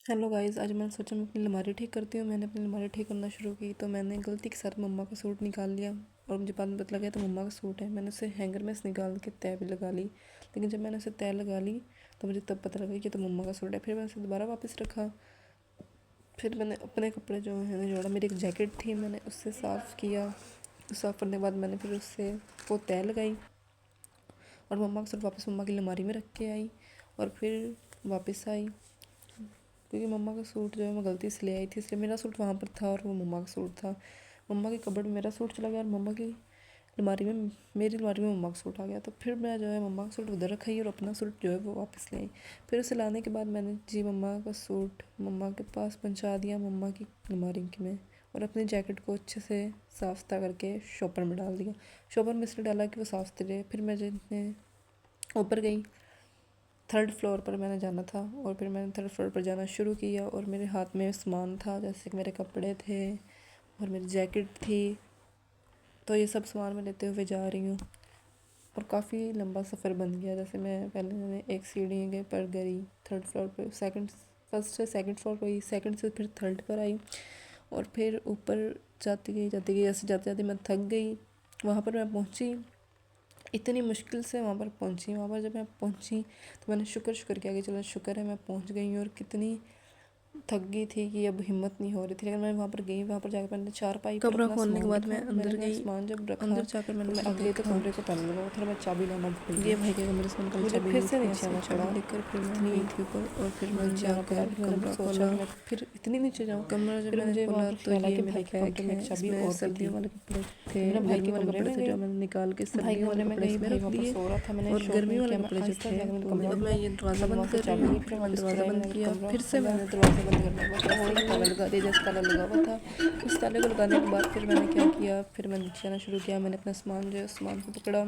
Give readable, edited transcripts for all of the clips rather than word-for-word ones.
Hello guys, आज मैंने सोचा मैं अपनी अलमारी ठीक करती हूँ। मैंने अपनी अलमारी ठीक करना शुरू की तो मैंने गलती के साथ मम्मा का सूट निकाल लिया और मुझे बाद में पता लगा तो मम्मा का सूट है। मैंने उसे हैंगर में से निकाल के तय भी लगा ली, लेकिन जब मैंने उसे तय लगा ली तो मुझे तब पता लगा कि तो मम्मा का सूट है। फिर मैंने उसे दोबारा वापस रखा। फिर मैंने अपने कपड़े जो है जोड़ा, मेरी एक जैकेट थी, मैंने उससे साफ़ किया। साफ़ करने के बाद मैंने फिर उससे वो तय लगाई और मम्मा का सूट वापस मम्मा की अलमारी में रख के आई और फिर वापस आई, क्योंकि मम्मा का सूट जो है मैं गलती से ले आई थी, इसलिए मेरा सूट वहाँ पर था और वो मम्मा का सूट था। मम्मा के कपबोर्ड में मेरा सूट चला गया और मम्मा की अलमारी में, मेरी अलमारी में मम्मा का सूट आ गया। तो फिर मैं जो है मम्मा का सूट उधर रखाई और अपना सूट जो है वो वापस ले आई। फिर उसे लाने के बाद मैंने जी मम्मा का सूट मम्मा के पास पहुँचा दिया, मम्मा की अलमारी में, और अपनी जैकेट को अच्छे से साफ सुथरा करके शॉपर में डाल दिया। शॉपर में इसलिए डाला कि वो साफ सुथरी रहे। फिर मैं जितने ऊपर गई, थर्ड फ्लोर पर मैंने जाना था और फिर मैंने थर्ड फ्लोर पर जाना शुरू किया और मेरे हाथ में सामान था, जैसे कि मेरे कपड़े थे और मेरी जैकेट थी। तो ये सब सामान मैं लेते हुए जा रही हूँ और काफ़ी लंबा सफ़र बन गया। जैसे मैंने एक सीढ़ी पर गई, थर्ड फ्लोर पर, फर्स्ट से सेकंड फ्लोर पर गई, सेकंड से फिर थर्ड पर आई और फिर ऊपर जाती गई। ऐसे जाते जाते मैं थक गई। वहाँ पर मैं पहुँची, इतनी मुश्किल से वहाँ पर पहुँची। वहाँ पर जब मैं पहुँची तो मैंने शुक्र किया कि चलो शुक्र है मैं पहुँच गई हूँ। और कितनी थक गई थी कि अब हिम्मत नहीं हो रही थी, लेकिन मैं वहाँ पर गई। वहाँ पर जाकर मैंने चारपाई पर कमरा अपना खोलने के सामान बाद रखा। मैं अंदर गई। सामान जब रखा, अंदर जाकर मैंने तो मैं फिर अगले तो देखा कमरे को ताला लगा था, मैं चाबी लाना भूल ये गई। भाई के कमरे से मैंने कल मुझे चाबी फिर ली से थी, नीचे ऐसे आना चाबी पड़ा। लेकर फिर मैं इतनी गई थी ऊपर और फिर मैं नीचे आना पड़ा। जाकर फिर मैंने कमरा सोचा खोला। कि मैं फिर इतनी नीचे जाऊँ। कमरा जब फिर मैंने मुझे वहाँ खोला पर तो ख्याल आया ये कि मेरे भाई के बैग कमरे में है, एक चाबी इसमें और भी थी। सर्दियों वाले कपड़े थे, मैंने भाई के गर्मी वाले कमरे कपड़े में थे गई। जो मैंने निकाल के भाई के सर्दियों वाले कमरे में कपड़े गई, इसमें भाई रख वहाँ पर दिए। सो रहा था। मैंने और शॉप गर्मी नहीं वाले किया, मैं कपड़े जो आहिस्ता थे जाकर मैंने तो कमरा अब मैं खोला। ये दरवाज़ा मैंने बंद वहाँ से कर रही चाबी ली, हूँ। फिर फिर वहाँ मैंने बिस्तर दरवाज़ा है, बंद मैंने किया, कमरा फिर से खोला। मैंने दरवाज़ा बंद करने के बाद और एक ताला लगा दिया, जैसे ताला लगा हुआ था। उस ताले को लगाने के बाद फिर मैंने क्या किया, फिर मैंने नीचे आना शुरू किया। मैंने अपना सामान जो है उस सामान को पकड़ा,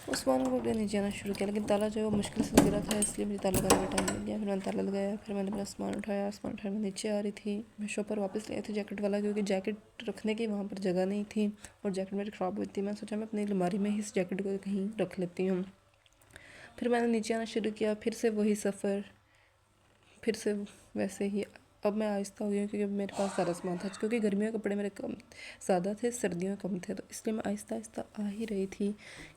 उस सामान को पकड़ नीचे आना शुरू किया, लेकिन ताला जो है वो मुश्किल से लग रहा था, इसलिए मुझे ताला लगाने में टाइम लग गया। फिर मैंने ताला लगाया, फिर मैंने अपना सामान उठाया। मैं नीचे आ रही थी। मैं शॉपर वापस ले आई थी जैकेट वाला, क्योंकि जैकेट रखने की वहाँ पर जगह नहीं थी और जैकेट मेरी ख़राब हुई थी। मैं सोचा मैं अपनी अलमारी में ही इस जैकेट को कहीं रख लेती हूँ। फिर मैंने नीचे आना शुरू किया, फिर से वही सफ़र, फिर से वैसे ही। अब मैं आहिस्ता हो गई हूँ, क्योंकि अब मेरे पास सारा सामान था, क्योंकि गर्मियों के कपड़े मेरे कम ज़्यादा थे, सर्दियों में कम थे, तो इसलिए मैं आहिस्ता आहिस्ता आ ही रही थी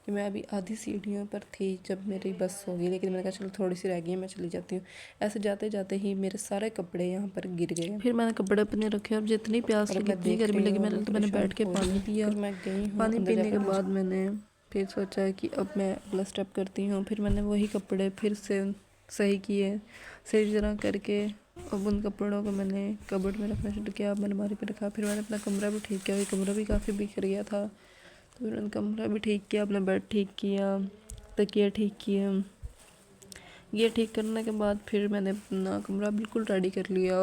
कि मैं अभी आधी सीढ़ियों पर थी जब मेरी बस हो गई। लेकिन मैंने कहा चलो थोड़ी सी रह गई है, मैं चली जाती हूँ। ऐसे जाते जाते ही मेरे सारे कपड़े यहाँ पर गिर गए फिर मैंने कपड़े अपने रखे और जितनी प्यास और अब लगी, मैं इतनी देख गर्मी रही लगी, हूँ और मैं मैंने परेशान बैठ के हो पानी रही। पिया। फिर मैं गई हूँ पानी अंदर पीने के जाकर। बाद मैंने फिर सोचा कि अब मैं अगला स्टेप करती हूँ। फिर मैंने वही कपड़े फिर से सही किए, सही तरह करके अब उन कपड़ों को मैंने कबर्ड में रखना शुरू किया। अब मैंने अलमारी पे रखा। फिर मैंने अपना कमरा भी ठीक किया, कमरा भी काफ़ी बिखर गया था, तो फिर मैंने कमरा भी ठीक किया, अपना बेड ठीक किया, तकिया ठीक किया। ये ठीक करने के बाद फिर मैंने अपना कमरा बिल्कुल रेडी कर लिया।